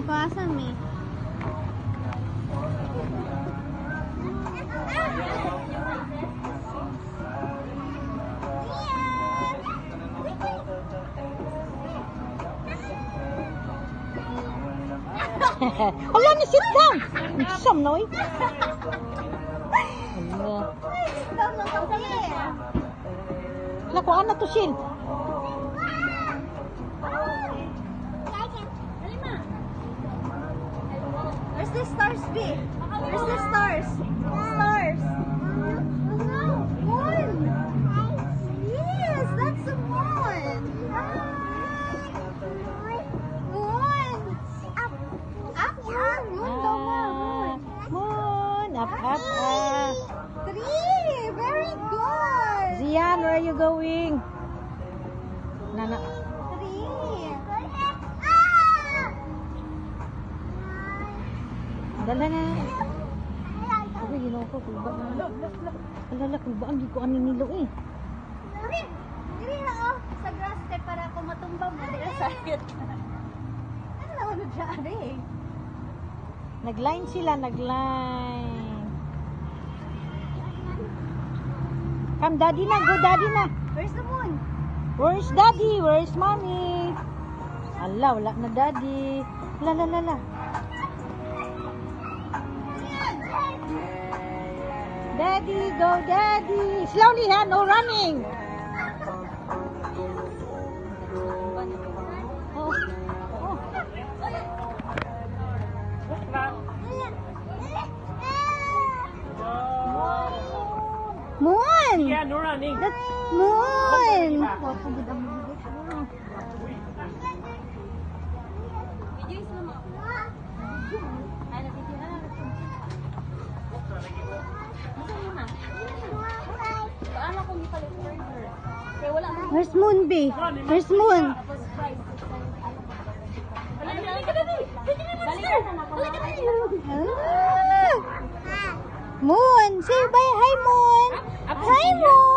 Pásame. Wala na, sit down. Sam na, oy. Wala ko, ano to, Sil? Where's the stars, B? Where's the stars? Stars. Moon. Yes, that's the moon. Moon. Up. Up. Moon. Moon, up. Three. Very good. Zian, where are you going? Nana. Three. Dala na. Sabi, ginawa ko, kulba na. Alala, kulba ang di ko ano nilo eh. Dili na oh. Sa grass te para ako matumba mo. Dili na sakit. Ano naman na siya, eh? Nag-line sila, nag-line. Come, daddy na, go daddy na. Where's the moon? Where's daddy? Where's mommy? Ala, wala na daddy. La. Daddy, go daddy. Slowly, ha? No running. Oh. Moon! Yeah, no running. That's moon! Where's moon, B? Where's moon? Ah! Moon! Say bye, hi, moon! Hi, moon!